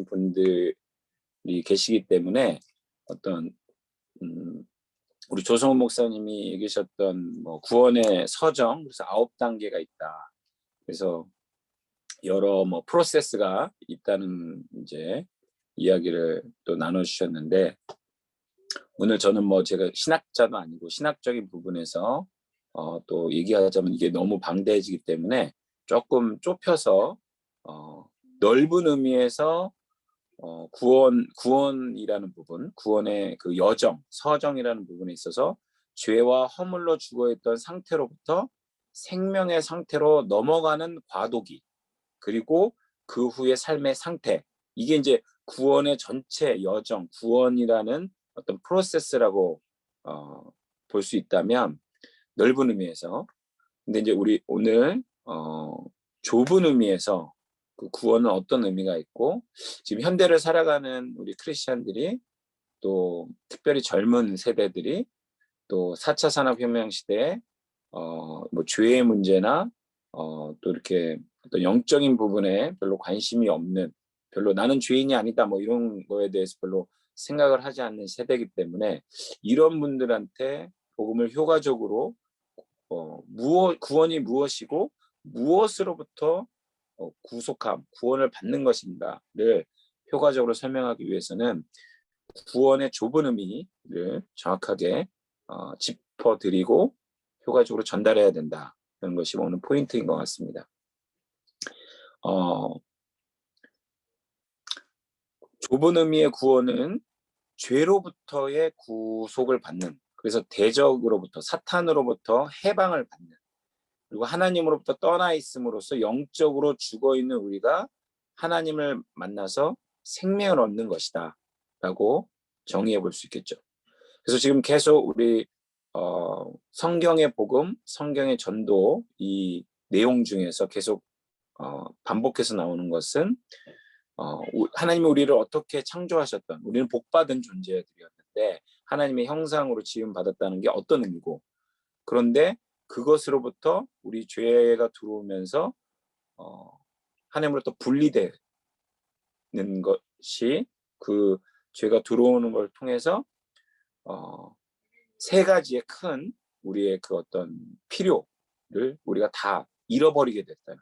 분들이 계시기 때문에 어떤 우리 조성훈 목사님이 얘기하셨던 뭐 구원의 서정, 그래서 9단계가 있다. 그래서 여러 뭐 프로세스가 있다는 이제 이야기를 또 나눠주셨는데, 오늘 저는 뭐 제가 신학자도 아니고 신학적인 부분에서 또 얘기하자면 이게 너무 방대해지기 때문에 조금 좁혀서 넓은 의미에서 구원이라는 부분, 구원의 그 여정, 서정이라는 부분에 있어서 죄와 허물로 죽어있던 상태로부터 생명의 상태로 넘어가는 과도기, 그리고 그 후의 삶의 상태, 이게 이제 구원의 전체 여정, 구원이라는 어떤 프로세스라고 볼 수 있다면, 넓은 의미에서. 근데 이제 우리 오늘 좁은 의미에서 그 구원은 어떤 의미가 있고, 지금 현대를 살아가는 우리 크리스찬들이, 또 특별히 젊은 세대들이 또 4차 산업혁명 시대에 뭐 죄의 문제나 또 이렇게 어떤 영적인 부분에 별로 관심이 없는, 별로 나는 죄인이 아니다 뭐 이런 거에 대해서 별로 생각을 하지 않는 세대이기 때문에, 이런 분들한테 복음을 효과적으로 구원이 무엇이고 무엇으로부터 구속함, 구원을 받는 것인가를 효과적으로 설명하기 위해서는 구원의 좁은 의미를 정확하게 짚어드리고 효과적으로 전달해야 된다. 그런 것이 오늘 포인트인 것 같습니다. 좁은 의미의 구원은 죄로부터의 구속을 받는, 그래서 대적으로부터, 사탄으로부터 해방을 받는, 그리고 하나님으로부터 떠나 있음으로써 영적으로 죽어있는 우리가 하나님을 만나서 생명을 얻는 것이다 라고 정의해 볼 수 있겠죠. 그래서 지금 계속 우리 성경의 복음, 성경의 전도, 이 내용 중에서 계속 반복해서 나오는 것은 하나님이 우리를 어떻게 창조하셨던, 우리는 복받은 존재들이었는데 하나님의 형상으로 지음받았다는 게 어떤 의미고, 그런데 그것으로부터 우리 죄가 들어오면서 하나님으로부터 분리되는 것이, 그 죄가 들어오는 걸 통해서 세 가지의 큰 우리의 그 어떤 필요를 우리가 다 잃어버리게 됐다는.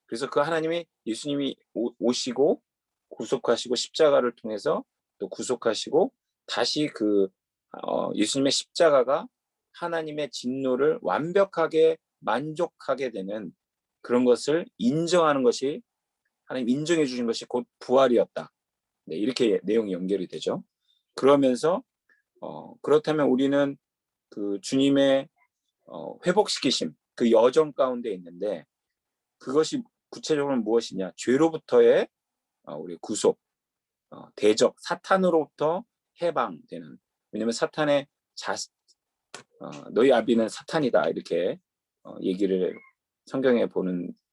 그래서 그 하나님이, 예수님이 오시고 구속하시고 십자가를 통해서 또 구속하시고, 다시 그 예수님의 십자가가 하나님의 진노를 완벽하게 만족하게 되는 그런 것을 인정하는 것이, 하나님 인정해 주신 것이 곧 부활이었다. 네, 이렇게 내용이 연결이 되죠. 그러면서 그렇다면 우리는 그 주님의 회복시키심, 그 여정 가운데 있는데, 그것이 구체적으로 무엇이냐? 죄로부터의 우리 구속, 대적, 사탄으로부터 해방되는. 왜냐하면 사탄의 너희 아비는 사탄이다, 이렇게 얘기를 성경에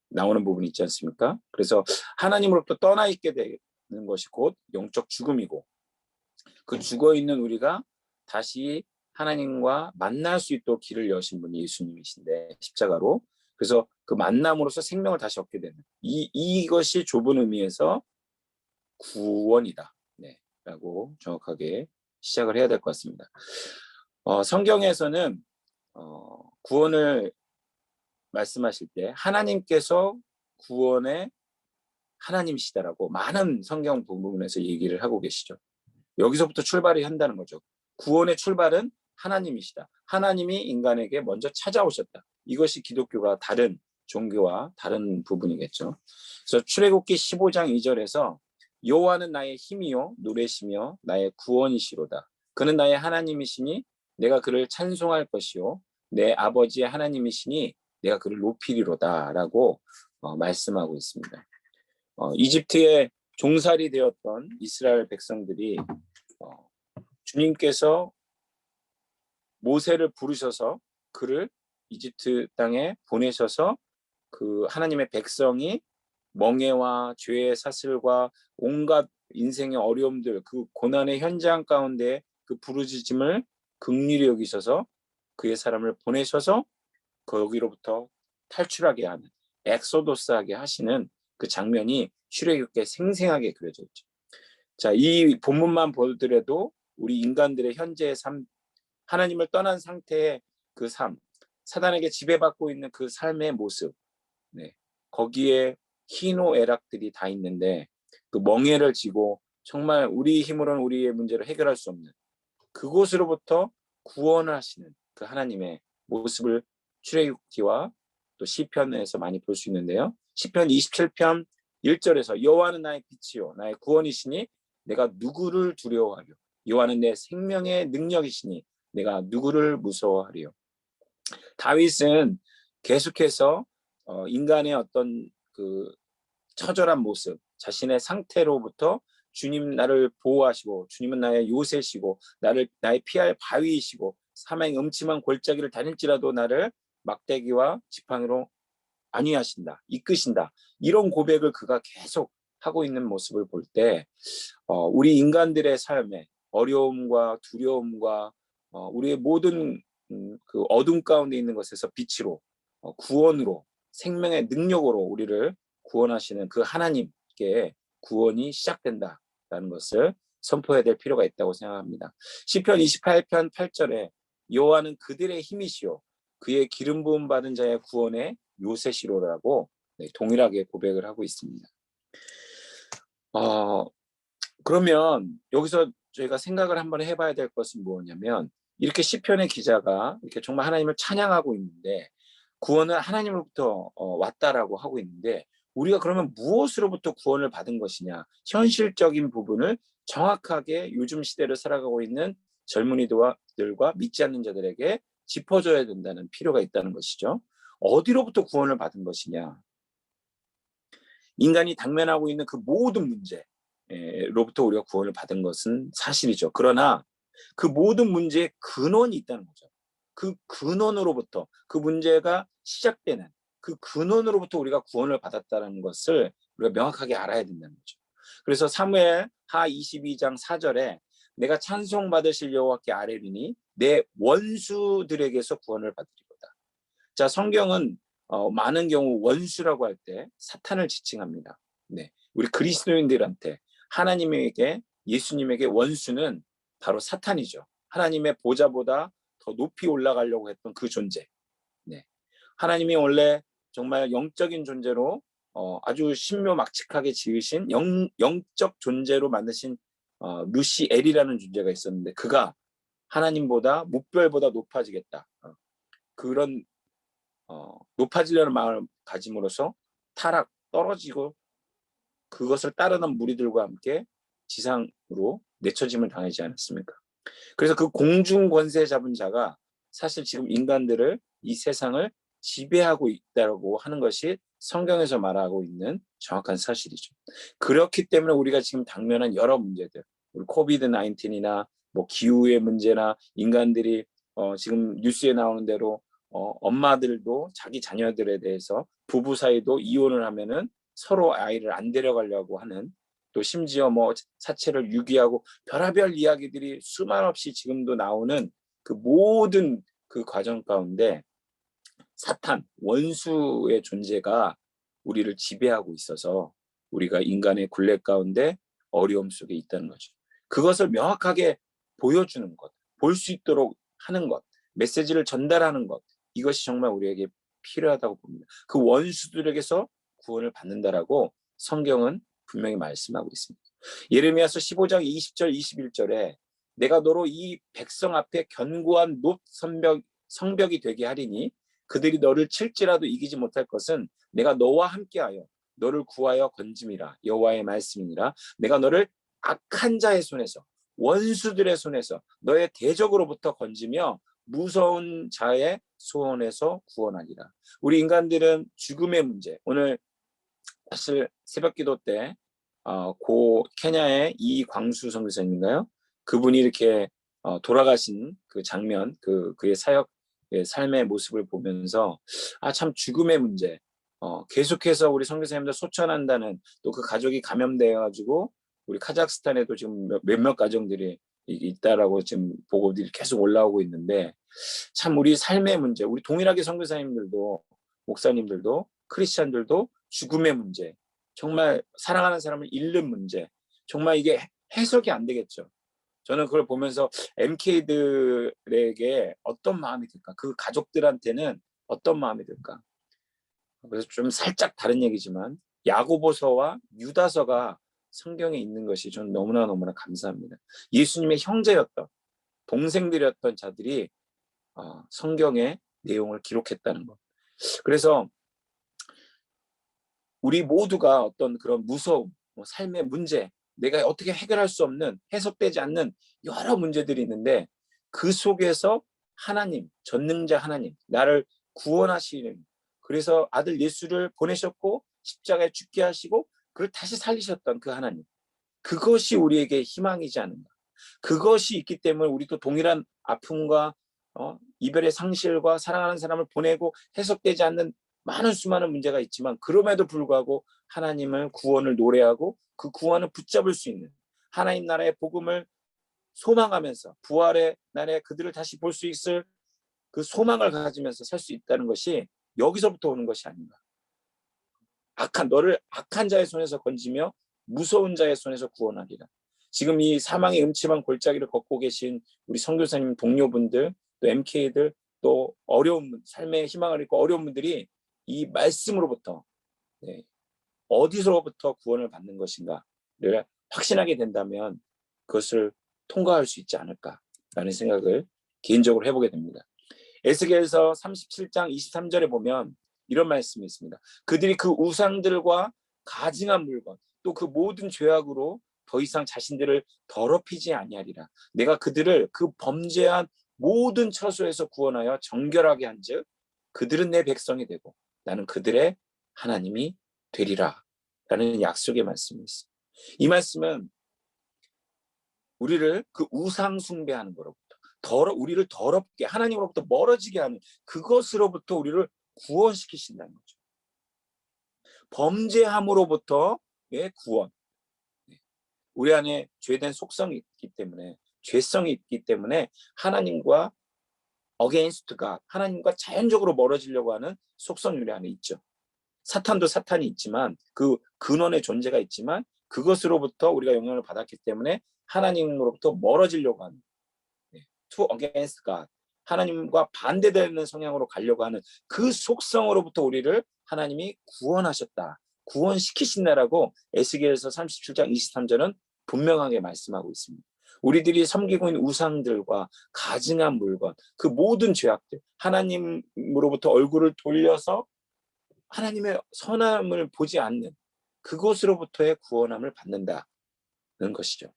나오는 부분이 있지 않습니까? 그래서 하나님으로부터 떠나 있게 되는 것이 곧 영적 죽음이고, 그 죽어있는 우리가 다시 하나님과 만날 수 있도록 길을 여신 분이 예수님이신데, 십자가로. 그래서 그 만남으로서 생명을 다시 얻게 되는, 이것이 좁은 의미에서 구원이다, 네, 라고 정확하게 시작을 해야 될 것 같습니다. 성경에서는 구원을 말씀하실 때 하나님께서 구원의 하나님이시다라고 많은 성경 부분에서 얘기를 하고 계시죠. 여기서부터 출발이 한다는 거죠. 구원의 출발은 하나님이시다. 하나님이 인간에게 먼저 찾아오셨다. 이것이 기독교가 다른 종교와 다른 부분이겠죠. 그래서 출애굽기 15장 2절에서 여호와는 나의 힘이요 노래시며 나의 구원이시로다. 그는 나의 하나님이시니 내가 그를 찬송할 것이요 내 아버지의 하나님이시니 내가 그를 높이리로다 라고 말씀하고 있습니다. 이집트에 종살이 되었던 이스라엘 백성들이 주님께서 모세를 부르셔서 그를 이집트 땅에 보내셔서 그 하나님의 백성이 멍에와 죄의 사슬과 온갖 인생의 어려움들, 그 고난의 현장 가운데 그 부르짖음을 긍휼히 여기셔서 그의 사람을 보내셔서 거기로부터 탈출하게 하는, 엑소도스하게 하시는 그 장면이 출애굽기에 생생하게 그려져 있죠. 자, 이 본문만 보더라도 우리 인간들의 현재의 삶, 하나님을 떠난 상태의 그 삶, 사단에게 지배받고 있는 그 삶의 모습, 네, 거기에 희노애락들이 다 있는데 그 멍에를 지고 정말 우리 힘으로는 우리의 문제를 해결할 수 없는 그곳으로부터 구원을 하시는 그 하나님의 모습을 출애굽기와 또 시편에서 많이 볼 수 있는데요. 시편 27편 1절에서 여호와는 나의 빛이요 나의 구원이시니 내가 누구를 두려워하려. 여호와는 내 생명의 능력이시니 내가 누구를 무서워하리요. 다윗은 계속해서 인간의 어떤 그 처절한 모습, 자신의 상태로부터 주님 나를 보호하시고 주님은 나의 요새시고 나의 피할 바위이시고 사망의 음침한 골짜기를 다닐지라도 나를 막대기와 지팡이로 안위하신다, 이끄신다. 이런 고백을 그가 계속 하고 있는 모습을 볼 때 우리 인간들의 삶에 어려움과 두려움과 우리의 모든 그 어둠 가운데 있는 것에서 빛으로 구원으로 생명의 능력으로 우리를 구원하시는 그 하나님께 구원이 시작된다라는 것을 선포해야 될 필요가 있다고 생각합니다. 시편 28편 8절에 여호와는 그들의 힘이시요 그의 기름 부음 받은 자의 구원의 요새시로라고 동일하게 고백을 하고 있습니다. 그러면 여기서 저희가 생각을 한번 해봐야 될 것은 뭐냐면 이렇게 시편의 기자가 이렇게 정말 하나님을 찬양하고 있는데 구원은 하나님으로부터 왔다라고 하고 있는데 우리가 그러면 무엇으로부터 구원을 받은 것이냐 현실적인 부분을 정확하게 요즘 시대를 살아가고 있는 젊은이들과 믿지 않는 자들에게 짚어줘야 된다는 필요가 있다는 것이죠. 어디로부터 구원을 받은 것이냐 인간이 당면하고 있는 그 모든 문제로부터 우리가 구원을 받은 것은 사실이죠. 그러나 그 모든 문제의 근원이 있다는 거죠. 그 근원으로부터 그 문제가 시작되는 그 근원으로부터 우리가 구원을 받았다는 것을 우리가 명확하게 알아야 된다는 거죠. 그래서 사무엘 하 22장 4절에 내가 찬송받으실 여호와께 아뢰리니 내 원수들에게서 구원을 받으리로다. 자, 성경은 많은 경우 원수라고 할 때 사탄을 지칭합니다. 네, 우리 그리스도인들한테 하나님에게 예수님에게 원수는 바로 사탄이죠. 하나님의 보좌보다 더 높이 올라가려고 했던 그 존재. 네, 하나님이 원래 정말 영적인 존재로 아주 신묘막측하게 지으신 영적 존재로 만드신 루시엘이라는 존재가 있었는데 그가 하나님보다 무별보다 높아지겠다. 그런 높아지려는 마음을 가짐으로써 타락, 떨어지고 그것을 따르는 무리들과 함께 지상으로 내쳐짐을 당하지 않았습니까? 그래서 그 공중 권세 잡은 자가 사실 지금 인간들을 이 세상을 지배하고 있다고 하는 것이 성경에서 말하고 있는 정확한 사실이죠. 그렇기 때문에 우리가 지금 당면한 여러 문제들, 우리 코비드 19이나 뭐 기후의 문제나 인간들이 지금 뉴스에 나오는 대로 엄마들도 자기 자녀들에 대해서 부부 사이도 이혼을 하면은 서로 아이를 안 데려가려고 하는 또 심지어 뭐 사체를 유기하고 별의별 이야기들이 수만없이 지금도 나오는 그 모든 그 과정 가운데 사탄, 원수의 존재가 우리를 지배하고 있어서 우리가 인간의 굴레 가운데 어려움 속에 있다는 거죠. 그것을 명확하게 보여주는 것, 볼 수 있도록 하는 것, 메시지를 전달하는 것, 이것이 정말 우리에게 필요하다고 봅니다. 그 원수들에게서 구원을 받는다라고 성경은 분명히 말씀하고 있습니다. 예레미야서 15장 20절 21절에 내가 너로 이 백성 앞에 견고한 높 성벽이 되게 하리니 그들이 너를 칠지라도 이기지 못할 것은 내가 너와 함께하여 너를 구하여 건짐이라 여호와의 말씀이니라. 내가 너를 악한 자의 손에서 원수들의 손에서 너의 대적으로부터 건지며 무서운 자의 소원에서 구원하리라. 우리 인간들은 죽음의 문제, 오늘 사실 새벽기도 때 고 케냐의 이광수 선교사님인가요? 그분이 이렇게 돌아가신 그 장면, 그의 사역, 삶의 모습을 보면서 참 죽음의 문제, 계속해서 우리 선교사님들 소천한다는 또 그 가족이 감염되어가지고 우리 카자흐스탄에도 지금 몇몇 가정들이 있다라고 지금 보고들이 계속 올라오고 있는데 참 우리 삶의 문제, 우리 동일하게 선교사님들도 목사님들도 크리스찬들도 죽음의 문제, 정말 사랑하는 사람을 잃는 문제, 정말 이게 해석이 안 되겠죠. 저는 그걸 보면서 MK들에게 어떤 마음이 들까? 그 가족들한테는 어떤 마음이 들까? 그래서 좀 살짝 다른 얘기지만 야고보서와 유다서가 성경에 있는 것이 저는 너무나 감사합니다. 예수님의 형제였던, 동생들이었던 자들이 성경의 내용을 기록했다는 것. 그래서 우리 모두가 어떤 그런 무서움, 삶의 문제, 내가 어떻게 해결할 수 없는, 해석되지 않는 여러 문제들이 있는데 그 속에서 하나님, 전능자 하나님, 나를 구원하시는, 그래서 아들 예수를 보내셨고 십자가에 죽게 하시고 그를 다시 살리셨던 그 하나님, 그것이 우리에게 희망이지 않는가. 그것이 있기 때문에 우리도 동일한 아픔과 이별의 상실과 사랑하는 사람을 보내고 해석되지 않는 많은 수많은 문제가 있지만 그럼에도 불구하고 하나님을 구원을 노래하고 그 구원을 붙잡을 수 있는 하나님 나라의 복음을 소망하면서 부활의 날에 그들을 다시 볼 수 있을 그 소망을 가지면서 살 수 있다는 것이 여기서부터 오는 것이 아닌가. 너를 악한 자의 손에서 건지며 무서운 자의 손에서 구원하리라. 지금 이 사망의 음침한 골짜기를 걷고 계신 우리 선교사님 동료분들, 또 MK들, 또 어려운 삶의 희망을 잃고 어려운 분들이 이 말씀으로부터 어디서부터 구원을 받는 것인가를 확신하게 된다면 그것을 통과할 수 있지 않을까라는 생각을 개인적으로 해보게 됩니다. 에스겔서 37장 23절에 보면 이런 말씀이 있습니다. 그들이 그 우상들과 가증한 물건 또 그 모든 죄악으로 더 이상 자신들을 더럽히지 아니하리라. 내가 그들을 그 범죄한 모든 처소에서 구원하여 정결하게 한즉 그들은 내 백성이 되고 나는 그들의 하나님이 되리라 라는 약속의 말씀이 있습니다. 이 말씀은 우리를 그 우상 숭배하는 거로부터 우리를 더럽게 하나님으로부터 멀어지게 하는 그것으로부터 우리를 구원시키신다는 거죠. 범죄함으로부터의 구원. 우리 안에 죄된 속성이 있기 때문에 죄성이 있기 때문에 하나님과 against God, 하나님과 자연적으로 멀어지려고 하는 속성이 우리 안에 있죠. 사탄도 사탄이 있지만 그 근원의 존재가 있지만 그것으로부터 우리가 영향을 받았기 때문에 하나님으로부터 멀어지려고 하는 to against God, 하나님과 반대되는 성향으로 가려고 하는 그 속성으로부터 우리를 하나님이 구원하셨다, 구원시키신다라고 에스겔서 37장 23절은 분명하게 말씀하고 있습니다. 우리들이 섬기고 있는 우상들과 가증한 물건, 그 모든 죄악들, 하나님으로부터 얼굴을 돌려서 하나님의 선함을 보지 않는 그것으로부터의 구원함을 받는다는 것이죠.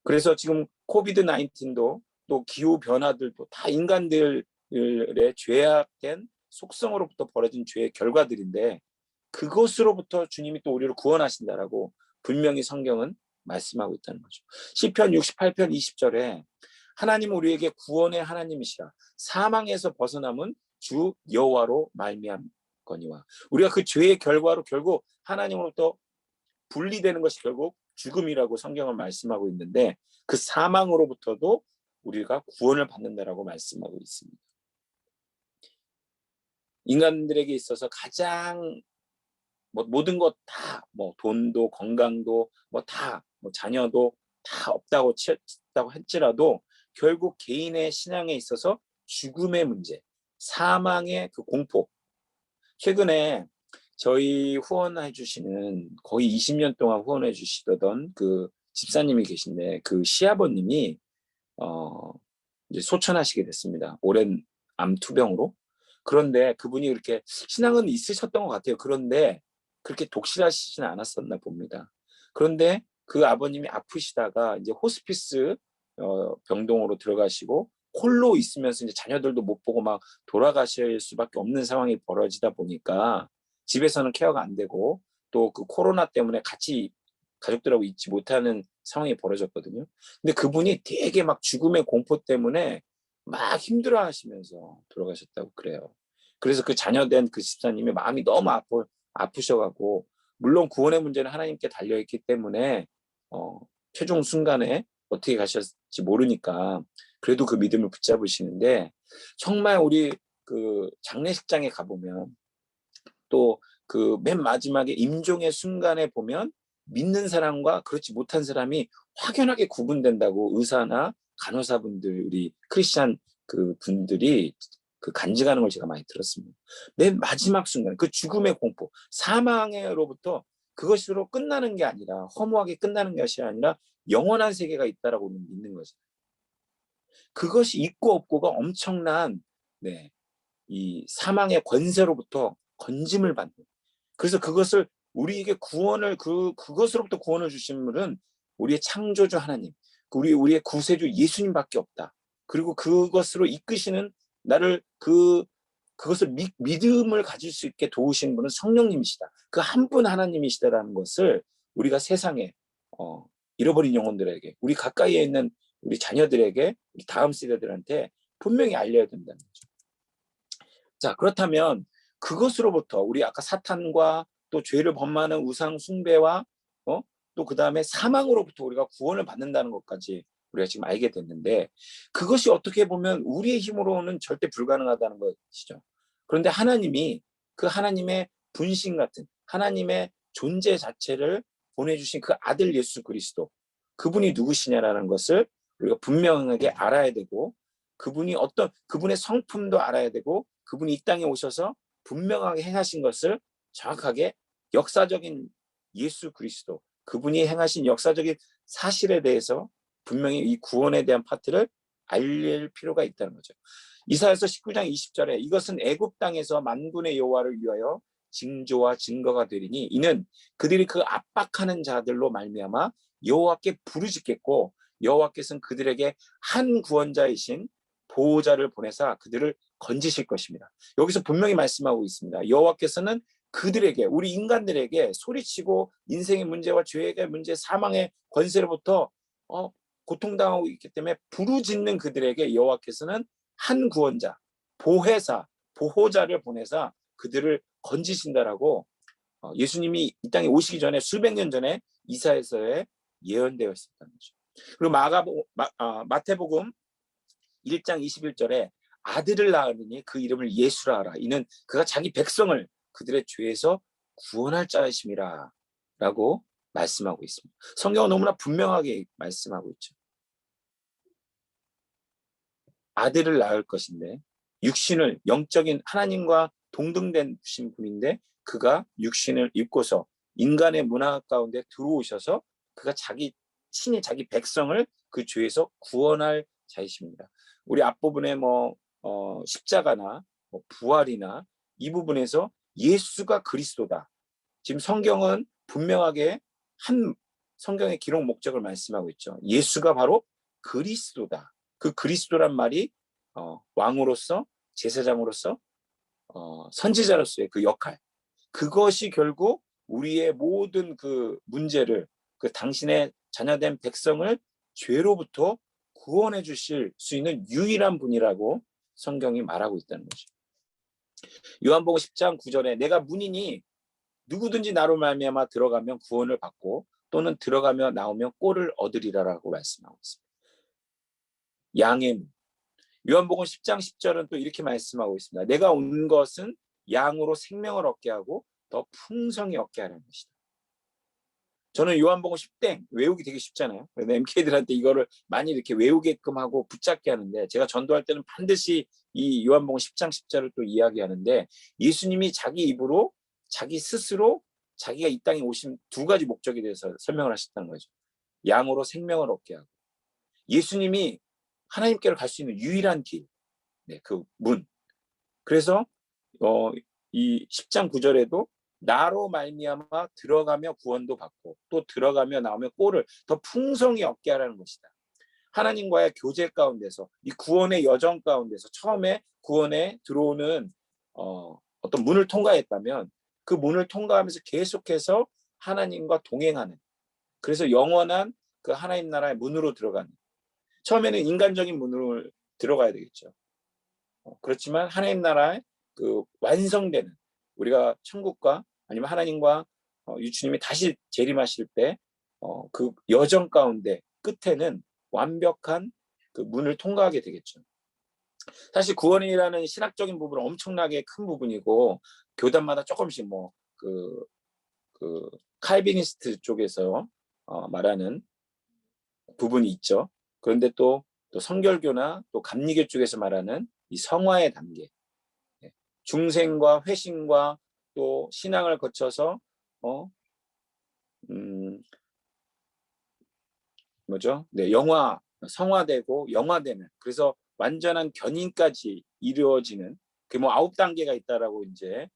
그래서 지금 코비드 19도 또 기후 변화들도 다 인간들의 죄악된 속성으로부터 벌어진 죄의 결과들인데 그것으로부터 주님이 또 우리를 구원하신다라고 분명히 성경은 말씀하고 있다는 거죠. 시편 68편 20절에 하나님은 우리에게 구원의 하나님이시라 사망에서 벗어남은 주 여호와로 말미암거니와. 우리가 그 죄의 결과로 결국 하나님으로부터 분리되는 것이 결국 죽음이라고 성경은 말씀하고 있는데 그 사망으로부터도 우리가 구원을 받는다라고 말씀하고 있습니다. 인간들에게 있어서 가장 모든 것 다 돈도 건강도 다 자녀도 다 없다고 할지라도 결국 개인의 신앙에 있어서 죽음의 문제, 사망의 그 공포. 최근에 저희 후원해 주시는 거의 20년 동안 후원해 주시던 그 집사님이 계신데 그 시아버님이 이제 소천하시게 됐습니다. 오랜 암 투병으로. 그런데 그분이 그렇게 신앙은 있으셨던 것 같아요. 그런데 그렇게 독실하시지는 않았었나 봅니다. 그런데 그 아버님이 아프시다가 이제 호스피스 병동으로 들어가시고 홀로 있으면서 이제 자녀들도 못 보고 막 돌아가실 수밖에 없는 상황이 벌어지다 보니까 집에서는 케어가 안 되고 또 그 코로나 때문에 같이 가족들하고 있지 못하는 상황이 벌어졌거든요. 근데 그분이 되게 막 죽음의 공포 때문에 막 힘들어 하시면서 돌아가셨다고 그래요. 그래서 그 자녀된 그 집사님이 마음이 너무 아프셔가고, 물론 구원의 문제는 하나님께 달려있기 때문에, 최종 순간에 어떻게 가셨을지 모르니까, 그래도 그 믿음을 붙잡으시는데, 정말 우리 그 장례식장에 가보면, 또 그 맨 마지막에 임종의 순간에 보면, 믿는 사람과 그렇지 못한 사람이 확연하게 구분된다고 의사나 간호사분들, 우리 크리스찬 그 분들이 그 간증하는 걸 제가 많이 들었습니다. 맨 마지막 순간 그 죽음의 공포, 사망으로부터 그것으로 끝나는 게 아니라, 허무하게 끝나는 것이 아니라 영원한 세계가 있다라고 믿는 거죠. 그것이 있고 없고가 엄청난, 네, 이 사망의 권세로부터 건짐을 받는. 그래서 그것을 우리에게 구원을, 그것으로부터 구원을 주신 분은 우리의 창조주 하나님, 우리의 구세주 예수님밖에 없다. 그리고 그것으로 이끄시는 나를, 그것을 믿음을 가질 수 있게 도우시는 분은 성령님이시다. 그 한 분 하나님이시다라는 것을 우리가 세상에 잃어버린 영혼들에게, 우리 가까이에 있는 우리 자녀들에게, 우리 다음 세대들한테 분명히 알려야 된다는 거죠. 자, 그렇다면 그것으로부터 우리 아까 사탄과 또 죄를 범하는 우상 숭배와 또 그 다음에 사망으로부터 우리가 구원을 받는다는 것까지 우리가 지금 알게 됐는데, 그것이 어떻게 보면 우리의 힘으로는 절대 불가능하다는 것이죠. 그런데 하나님이 그 하나님의 분신 같은 하나님의 존재 자체를 보내주신 그 아들 예수 그리스도, 그분이 누구시냐라는 것을 우리가 분명하게 알아야 되고, 그분의 성품도 알아야 되고, 그분이 이 땅에 오셔서 분명하게 행하신 것을 정확하게, 역사적인 예수 그리스도, 그분이 행하신 역사적인 사실에 대해서 분명히 이 구원에 대한 파트를 알릴 필요가 있다는 거죠. 이사야서 19장 20절에 이것은 애굽 땅에서 만군의 여호와를 위하여 징조와 증거가 되리니 이는 그들이 그 압박하는 자들로 말미암아 여호와께 부르짖겠고 여호와께서는 그들에게 한 구원자이신 보호자를 보내사 그들을 건지실 것입니다. 여기서 분명히 말씀하고 있습니다. 여호와께서는 그들에게, 우리 인간들에게 소리치고 인생의 문제와 죄의 문제, 사망의 권세로부터 고통당하고 있기 때문에 부르짖는 그들에게 여호와께서는 한 구원자, 보혜사, 보호자를 보내사 그들을 건지신다라고 예수님이 이 땅에 오시기 전에 수백 년 전에 이사야서에 예언되어 있었다는 거죠. 그리고 마태복음 1장 21절에 아들을 낳으니 그 이름을 예수라 하라. 이는 그가 자기 백성을 그들의 죄에서 구원할 자이심이라 라고 말씀하고 있습니다. 성경은 너무나 분명하게 말씀하고 있죠. 아들을 낳을 것인데, 육신을, 영적인 하나님과 동등된 분인데 그가 육신을 입고서 인간의 문화 가운데 들어오셔서 그가 친히 자기 백성을 그 죄에서 구원할 자이십니다. 우리 앞부분에 십자가나 부활이나 이 부분에서 예수가 그리스도다. 지금 성경은 분명하게 한 성경의 기록 목적을 말씀하고 있죠. 예수가 바로 그리스도다. 그 그리스도란 말이 왕으로서, 제사장으로서, 선지자로서의 그 역할, 그것이 결국 우리의 모든 그 문제를, 그 당신의 자녀된 백성을 죄로부터 구원해 주실 수 있는 유일한 분이라고 성경이 말하고 있다는 거죠. 요한복음 10장 9절에 내가 문이니 누구든지 나로 말미암아 들어가면 구원을 받고 또는 들어가며 나오면 꼴을 얻으리라라고 말씀하고 있습니다. 양의 문. 요한복음 10장 10절은 또 이렇게 말씀하고 있습니다. 내가 온 것은 양으로 생명을 얻게 하고 더 풍성히 얻게 하는 것이다. 저는 요한복음 10땡 외우기 되게 쉽잖아요. 그래서 MK들한테 이거를 많이 이렇게 외우게끔 하고 붙잡게 하는데, 제가 전도할 때는 반드시 이 요한복음 10장 10절을 또 이야기하는데, 예수님이 자기 입으로 자기 스스로 자기가 이 땅에 오신 두 가지 목적에 대해서 설명을 하셨다는 거죠. 양으로 생명을 얻게 하고, 예수님이 하나님께로 갈 수 있는 유일한 길, 네, 그 문. 그래서 이 10장 9절에도 나로 말미암아 들어가며 구원도 받고 또 들어가며 나오며 꼴을 더 풍성히 얻게 하라는 것이다. 하나님과의 교제 가운데서, 이 구원의 여정 가운데서 처음에 구원에 들어오는 어떤 문을 통과했다면 그 문을 통과하면서 계속해서 하나님과 동행하는, 그래서 영원한 그 하나님 나라의 문으로 들어가는, 처음에는 인간적인 문으로 들어가야 되겠죠. 그렇지만 하나님 나라의 그 완성되는, 우리가 천국과 아니면 하나님과 유추님이 다시 재림하실 때 그 여정 가운데 끝에는 완벽한 그 문을 통과하게 되겠죠. 사실 구원이라는 신학적인 부분은 엄청나게 큰 부분이고 교단마다 조금씩 칼비니스트 쪽에서 말하는 부분이 있죠. 그런데 또 성결교나 또 감리교 쪽에서 말하는 이 성화의 단계, 중생과 회심과 또 신앙을 거쳐서 음, 뭐죠? 네, 성화되고 영화되는, 그래서 완전한 견인까지 이루어지는 그 뭐 9단계가 있다라고 이제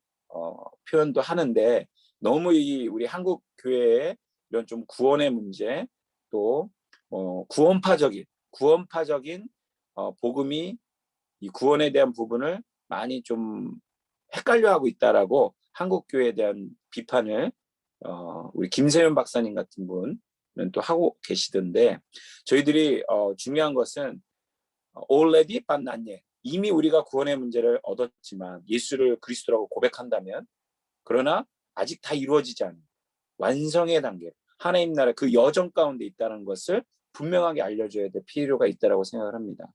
표현도 하는데, 너무 우리 한국 교회의 이런 좀 구원의 문제, 또 구원파적인 복음이 이 구원에 대한 부분을 많이 좀 헷갈려하고 있다라고 한국 교회에 대한 비판을 우리 김세윤 박사님 같은 분은 또 하고 계시던데, 저희들이 중요한 것은 already but not yet, 이미 우리가 구원의 문제를 얻었지만 예수를 그리스도라고 고백한다면, 그러나 아직 다 이루어지지 않은 완성의 단계, 하나님 나라 그 여정 가운데 있다는 것을 분명하게 알려줘야 될 필요가 있다고 생각을 합니다.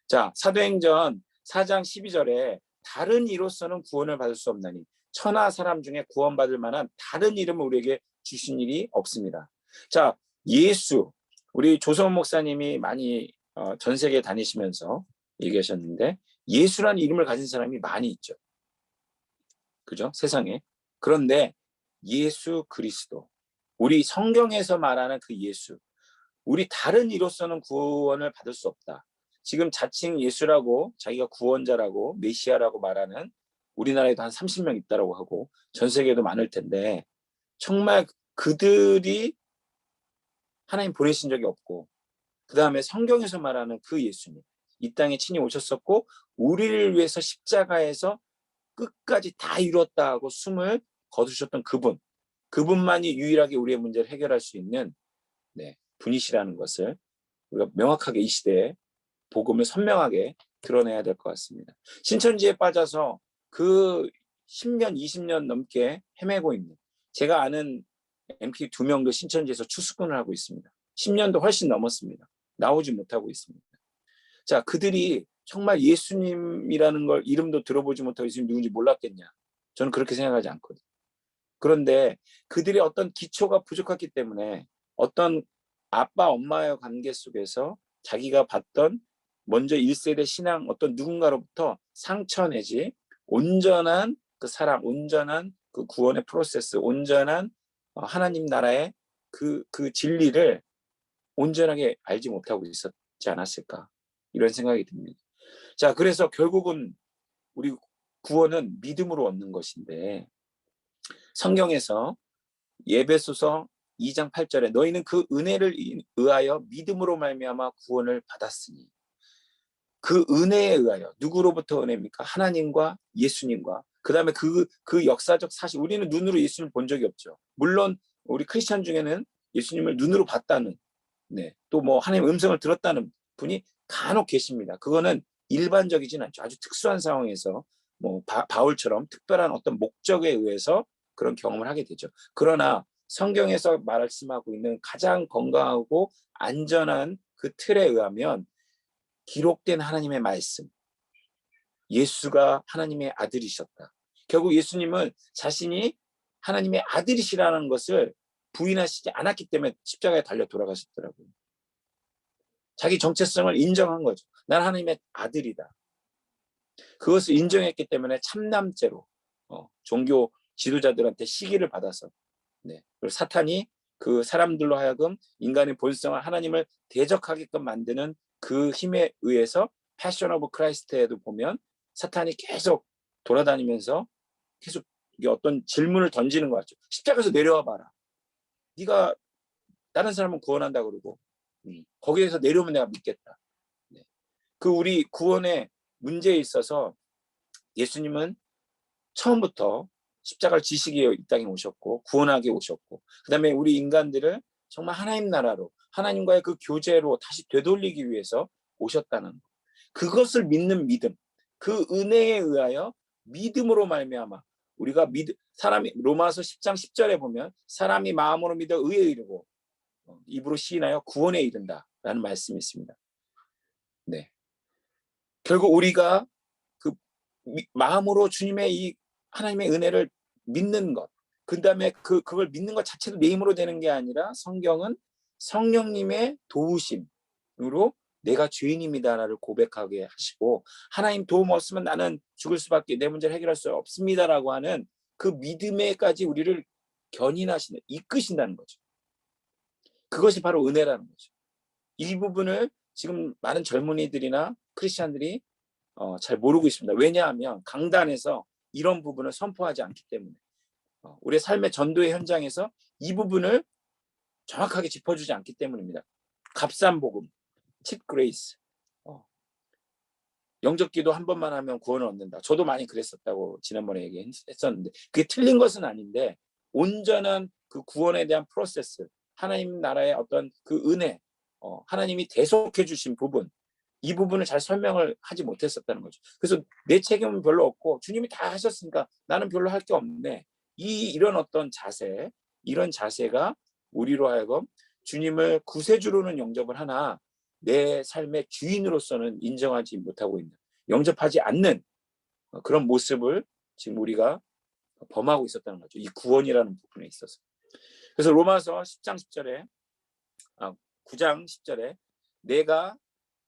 자, 사도행전 4장 12절에 다른 이로서는 구원을 받을 수 없나니 천하 사람 중에 구원받을 만한 다른 이름을 우리에게 주신 일이 없습니다. 자, 예수, 우리 조성원 목사님이 많이 전 세계 다니시면서 얘기하셨는데, 예수라는 이름을 가진 사람이 많이 있죠. 그죠? 세상에. 그런데 예수 그리스도, 우리 성경에서 말하는 그 예수, 우리 다른 이로서는 구원을 받을 수 없다. 지금 자칭 예수라고, 자기가 구원자라고, 메시아라고 말하는 우리나라에도 한 30명 있다고 하고 전 세계에도 많을 텐데, 정말 그들이 하나님 보내신 적이 없고, 그 다음에 성경에서 말하는 그 예수님, 이 땅에 친히 오셨었고 우리를 위해서 십자가에서 끝까지 다 이뤘다 하고 숨을 거두셨던 그분만이 유일하게 우리의 문제를 해결할 수 있는 분이시라는 것을 우리가 명확하게 이 시대에 복음을 선명하게 드러내야 될 것 같습니다. 신천지에 빠져서 그 10년, 20년 넘게 헤매고 있는, 제가 아는 MP 2명도 신천지에서 추수꾼을 하고 있습니다. 10년도 훨씬 넘었습니다. 나오지 못하고 있습니다. 자, 그들이 정말 예수님이라는 걸 이름도 들어보지 못하고 예수님 누군지 몰랐겠냐? 저는 그렇게 생각하지 않거든요. 그런데 그들의 어떤 기초가 부족했기 때문에 어떤 아빠 엄마의 관계 속에서 자기가 봤던 먼저 1세대 신앙 어떤 누군가로부터 상처 내지 온전한 그 사랑, 온전한 그 구원의 프로세스, 온전한 하나님 나라의 그 진리를 온전하게 알지 못하고 있었지 않았을까, 이런 생각이 듭니다. 자, 그래서 결국은 우리 구원은 믿음으로 얻는 것인데, 성경에서 예배소서 2장 8절에 너희는 그 은혜를 의하여 믿음으로 말미암아 구원을 받았으니, 그 은혜에 의하여, 누구로부터 은혜입니까? 하나님과 예수님과, 그 다음에 그 역사적 사실, 우리는 눈으로 예수님을 본 적이 없죠. 물론 우리 크리스찬 중에는 예수님을 눈으로 봤다는, 또 뭐 하나님 음성을 들었다는 분이 간혹 계십니다. 그거는 일반적이진 않죠. 아주 특수한 상황에서 뭐 바울처럼 특별한 어떤 목적에 의해서 그런 경험을 하게 되죠. 그러나 성경에서 말씀하고 있는 가장 건강하고 안전한 그 틀에 의하면, 기록된 하나님의 말씀, 예수가 하나님의 아들이셨다. 결국 예수님은 자신이 하나님의 아들이시라는 것을 부인하시지 않았기 때문에 십자가에 달려 돌아가셨더라고요. 자기 정체성을 인정한 거죠. 난 하나님의 아들이다. 그것을 인정했기 때문에 참남죄로 종교 지도자들한테 시기를 받아서, 그리고 사탄이 그 사람들로 하여금 인간의 본성을 하나님을 대적하게끔 만드는 그 힘에 의해서 패션 오브 크라이스트에도 보면 사탄이 계속 돌아다니면서 계속 어떤 질문을 던지는 것 같죠. 십자가에서 내려와 봐라. 네가 다른 사람은 구원한다 그러고 거기에서 내려오면 내가 믿겠다. 그 우리 구원의 문제에 있어서 예수님은 처음부터 십자가를 지시기 위해 이 땅에 오셨고 구원하게 오셨고, 그 다음에 우리 인간들을 정말 하나님 나라로, 하나님과의 그 교제로 다시 되돌리기 위해서 오셨다는 것. 그것을 믿는 믿음, 그 은혜에 의하여 믿음으로 말미암아 우리가 사람이 로마서 10장 10절에 보면 사람이 마음으로 믿어 의에 이르고 입으로 시인하여 구원에 이른다라는 말씀이 있습니다. 결국 우리가 그 마음으로 주님의 이 하나님의 은혜를 믿는 것, 그다음에 그걸 믿는 것 자체도 내 힘으로 되는 게 아니라 성경은 성령님의 도우심으로 내가 죄인입니다를 고백하게 하시고, 하나님 도움 없으면 나는 죽을 수밖에, 내 문제를 해결할 수 없습니다라고 하는 그 믿음에까지 우리를 견인하시는, 이끄신다는 거죠. 그것이 바로 은혜라는 거죠. 이 부분을 지금 많은 젊은이들이나 크리스찬들이 잘 모르고 있습니다. 왜냐하면 강단에서 이런 부분을 선포하지 않기 때문에, 우리의 삶의 전도의 현장에서 이 부분을 정확하게 짚어주지 않기 때문입니다. 값싼 복음, 칩 그레이스, 영접기도 한 번만 하면 구원을 얻는다. 저도 많이 그랬었다고 지난번에 얘기했었는데, 그게 틀린 것은 아닌데, 온전한 그 구원에 대한 프로세스, 하나님 나라의 어떤 그 은혜, 하나님이 대속해 주신 부분, 이 부분을 잘 설명을 하지 못했었다는 거죠. 그래서 내 책임은 별로 없고 주님이 다 하셨으니까 나는 별로 할 게 없네. 이런 어떤 자세, 이런 자세가 우리로 하여금 주님을 구세주로는 영접을 하나 내 삶의 주인으로서는 인정하지 못하고 있는, 영접하지 않는 그런 모습을 지금 우리가 범하고 있었다는 거죠. 이 구원이라는 부분에 있어서. 그래서 로마서 10장 10절에 9장 10절에 내가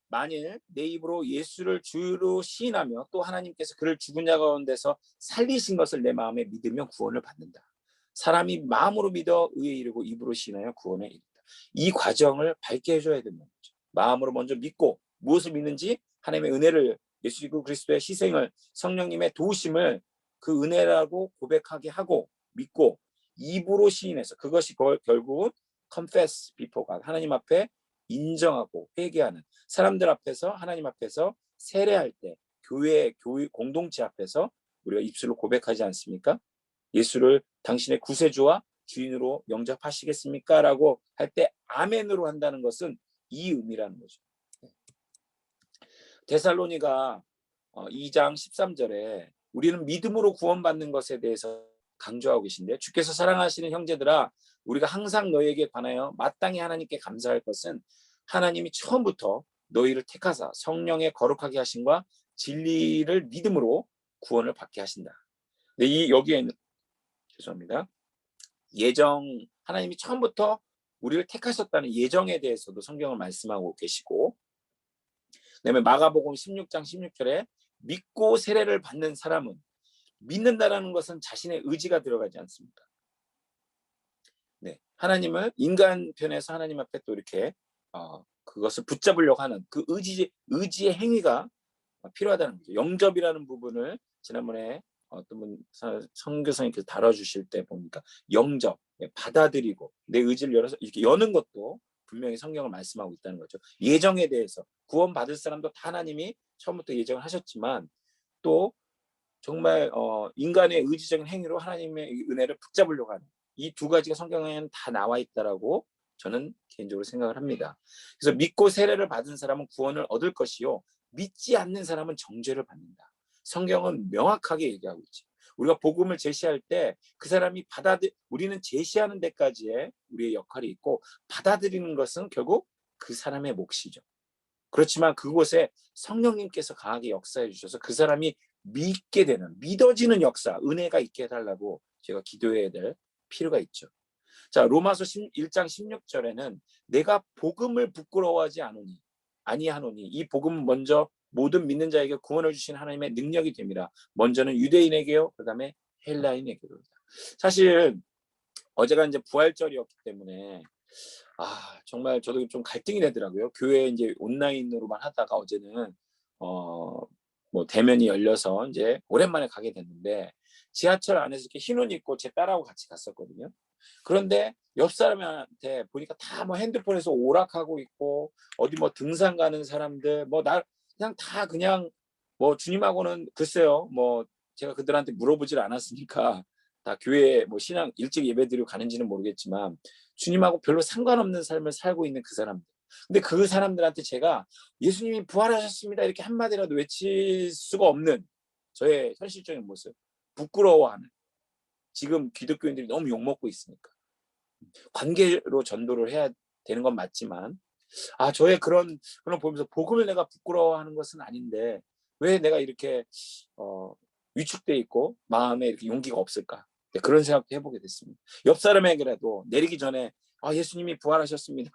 만일 내 입으로 예수를 주로 시인하며 또 하나님께서 그를 죽은 자 가운데서 살리신 것을 내 마음에 믿으면 구원을 받는다. 사람이 마음으로 믿어 의에 이르고 입으로 시인하여 구원에 이른다. 이 과정을 밝게 해줘야 되는 거죠. 마음으로 먼저 믿고, 무엇을 믿는지 하나님의 은혜를, 예수 그리스도의 희생을, 성령님의 도우심을 그 은혜라고 고백하게 하고 믿고, 입으로 시인해서 그것이 결국은 confess before God, 하나님 앞에 인정하고 회개하는, 사람들 앞에서, 하나님 앞에서 세례할 때 교회 공동체 앞에서 우리가 입술로 고백하지 않습니까? 예수를 당신의 구세주와 주인으로 영접하시겠습니까? 라고 할 때 아멘으로 한다는 것은 이 의미라는 거죠. 데살로니가 2장 13절에 우리는 믿음으로 구원받는 것에 대해서 강조하고 계신데, 주께서 사랑하시는 형제들아 우리가 항상 너희에게 관하여 마땅히 하나님께 감사할 것은 하나님이 처음부터 너희를 택하사 성령의 거룩하게 하심과 진리를 믿음으로 구원을 받게 하신다. 근데 여기에는 죄송합니다. 하나님이 처음부터 우리를 택하셨다는 예정에 대해서도 성경을 말씀하고 계시고, 그다음에 마가복음 16장 16절에 믿고 세례를 받는 사람은, 믿는다라는 것은 자신의 의지가 들어가지 않습니까? 네, 하나님을 인간 편에서 하나님 앞에 또 이렇게 그것을 붙잡으려고 하는 그 의지의 행위가 필요하다는 거죠. 영접이라는 부분을 지난번에 어떤 분 선교사님께서 다뤄주실 때 보니까 영접, 받아들이고 내 의지를 열어서 이렇게 여는 것도 분명히 성경을 말씀하고 있다는 거죠. 예정에 대해서 구원받을 사람도 다 하나님이 처음부터 예정을 하셨지만, 또 정말 인간의 의지적인 행위로 하나님의 은혜를 붙잡으려고 하는 이 두 가지가 성경에는 다 나와 있다라고 저는 개인적으로 생각을 합니다. 그래서 믿고 세례를 받은 사람은 구원을 얻을 것이요 믿지 않는 사람은 정죄를 받는다. 성경은 명확하게 얘기하고 있죠. 우리가 복음을 제시할 때 그 사람이 우리는 제시하는 데까지의 우리의 역할이 있고, 받아들이는 것은 결국 그 사람의 몫이죠. 그렇지만 그곳에 성령님께서 강하게 역사해 주셔서 그 사람이 믿게 되는, 믿어지는 역사, 은혜가 있게 해달라고 제가 기도해야 될 필요가 있죠. 자, 로마서 1장 16절에는 내가 복음을 부끄러워하지 아니하노니 이 복음은 먼저 모든 믿는 자에게 구원을 주신 하나님의 능력이 됨이라. 먼저는 유대인에게요, 그 다음에 헬라인에게로. 사실 어제가 이제 부활절이었기 때문에 정말 저도 좀 갈등이 되더라고요. 교회 이제 온라인으로만 하다가 어제는 뭐 대면이 열려서 이제 오랜만에 가게 됐는데, 지하철 안에서 이렇게 흰 옷 입고 제 딸하고 같이 갔었거든요. 그런데 옆 사람한테 보니까 다 뭐 핸드폰에서 오락하고 있고, 어디 뭐 등산 가는 사람들, 뭐 그냥 다 그냥 뭐 주님하고는 글쎄요, 뭐 제가 그들한테 물어보질 않았으니까 다 교회 뭐 신앙 일찍 예배드리고 가는지는 모르겠지만 주님하고 별로 상관없는 삶을 살고 있는 그 사람들. 근데 그 사람들한테 제가 예수님이 부활하셨습니다 이렇게 한마디라도 외칠 수가 없는 저의 현실적인 모습, 부끄러워하는, 지금 기독교인들이 너무 욕먹고 있으니까 관계로 전도를 해야 되는 건 맞지만, 저의 그런 보면서 복음을 내가 부끄러워하는 것은 아닌데 왜 내가 이렇게 위축돼 있고 마음에 이렇게 용기가 없을까? 네, 그런 생각도 해보게 됐습니다. 옆 사람에게라도 내리기 전에 예수님이 부활하셨습니다.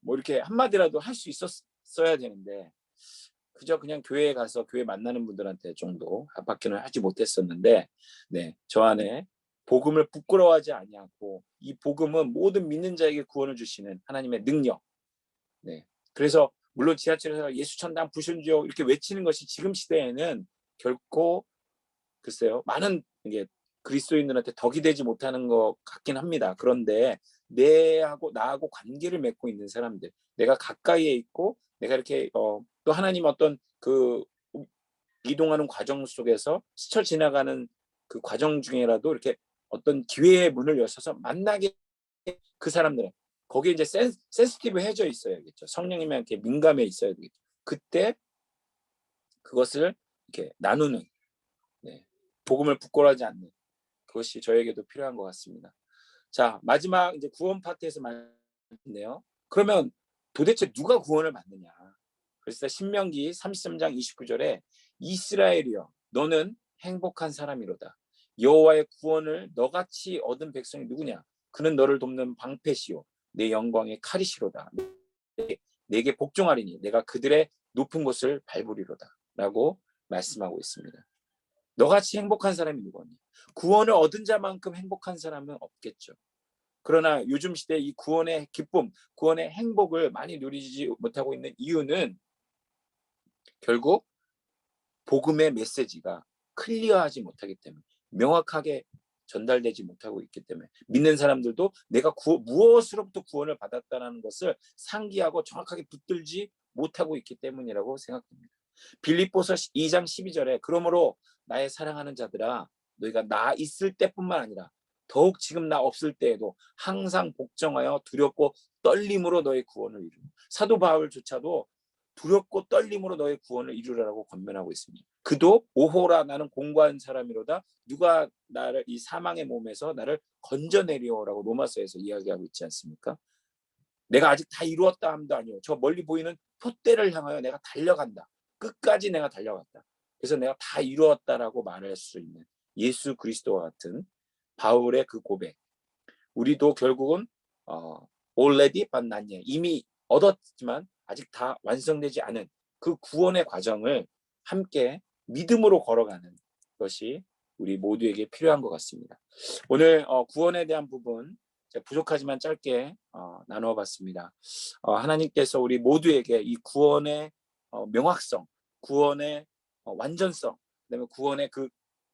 뭐 이렇게 한마디라도 할 수 있었어야 되는데 그저 그냥 교회에 가서 교회 만나는 분들한테 정도 밖에는 하지 못했었는데, 네, 저 안에 복음을 부끄러워하지 아니하고 이 복음은 모든 믿는 자에게 구원을 주시는 하나님의 능력. 네, 그래서 물론 지하철에서 예수 천당 부활주여 이렇게 외치는 것이 지금 시대에는 결코 글쎄요 많은 이게 그리스도인들한테 덕이 되지 못하는 것 같긴 합니다. 그런데 나하고 관계를 맺고 있는 사람들, 내가 가까이에 있고 내가 이렇게 또 하나님 어떤 그 이동하는 과정 속에서 스쳐 지나가는 그 과정 중에라도 이렇게 어떤 기회의 문을 여셔서 만나게, 그 사람들은 거기에 이제 센시티브해져 있어야겠죠. 성령님한테 민감해 있어야 되겠죠. 그때 그것을 이렇게 나누는, 네, 복음을 부끄러워하지 않는 그것이 저에게도 필요한 것 같습니다. 자, 마지막 이제 구원 파트에서 말했네요. 그러면 도대체 누가 구원을 받느냐? 그래서 신명기 33장 29절에 이스라엘이여 너는 행복한 사람이로다. 여호와의 구원을 너같이 얻은 백성이 누구냐? 그는 너를 돕는 방패시요 내 영광의 칼이시로다. 내게 복종하리니 내가 그들의 높은 곳을 밟으리로다. 라고 말씀하고 있습니다. 너같이 행복한 사람이 누구냐? 구원을 얻은 자만큼 행복한 사람은 없겠죠. 그러나 요즘 시대 이 구원의 기쁨, 구원의 행복을 많이 누리지 못하고 있는 이유는 결국 복음의 메시지가 클리어하지 못하기 때문에, 명확하게 전달되지 못하고 있기 때문에, 믿는 사람들도 내가 무엇으로부터 구원을 받았다는 것을 상기하고 정확하게 붙들지 못하고 있기 때문이라고 생각됩니다. 빌립보서 2장 12절에 그러므로 나의 사랑하는 자들아 너희가 나 있을 때뿐만 아니라 더욱 지금 나 없을 때에도 항상 복종하여 두렵고 떨림으로 너의 구원을 이루라. 사도 바울조차도 두렵고 떨림으로 너의 구원을 이루라고 권면하고 있습니다. 그도 오호라 나는 공고한 사람이로다 누가 나를 이 사망의 몸에서 나를 건져내리오라고 로마서에서 이야기하고 있지 않습니까? 내가 아직 다 이루었다 함도 아니오. 저 멀리 보이는 표대를 향하여 내가 달려간다. 끝까지 내가 달려갔다. 그래서 내가 다 이루었다라고 말할 수 있는 예수 그리스도와 같은 바울의 그 고백. 우리도 결국은 already but not yet, 이미 얻었지만 아직 다 완성되지 않은 그 구원의 과정을 함께 믿음으로 걸어가는 것이 우리 모두에게 필요한 것 같습니다. 오늘 구원에 대한 부분 부족하지만 짧게 나누어 봤습니다. 하나님께서 우리 모두에게 이 구원의 명확성, 구원의 완전성, 그다음에 구원의 그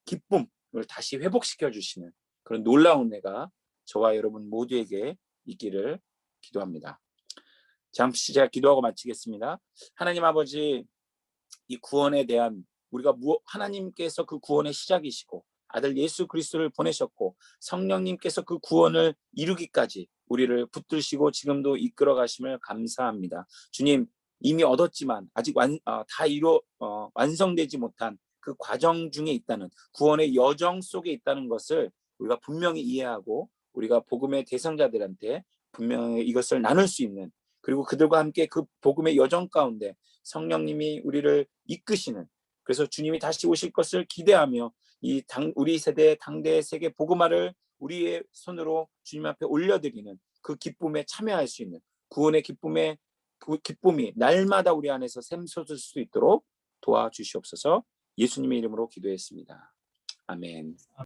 기쁨을 다시 회복시켜 주시는 그런 놀라운 은혜가 저와 여러분 모두에게 있기를 기도합니다. 잠시 제가 기도하고 마치겠습니다. 하나님 아버지, 이 구원에 대한 우리가 하나님께서 그 구원의 시작이시고 아들 예수 그리스도를 보내셨고 성령님께서 그 구원을 이루기까지 우리를 붙드시고 지금도 이끌어 가심을 감사합니다. 주님, 이미 얻었지만 아직 완성되지 못한 그 과정 중에 있다는, 구원의 여정 속에 있다는 것을 우리가 분명히 이해하고 우리가 복음의 대상자들한테 분명히 이것을 나눌 수 있는, 그리고 그들과 함께 그 복음의 여정 가운데 성령님이 우리를 이끄시는, 그래서 주님이 다시 오실 것을 기대하며 우리 세대 당대 세계 복음화를 우리의 손으로 주님 앞에 올려드리는 그 기쁨에 참여할 수 있는, 구원의 기쁨이 날마다 우리 안에서 샘솟을 수 있도록 도와주시옵소서. 예수님의 이름으로 기도했습니다. 아멘.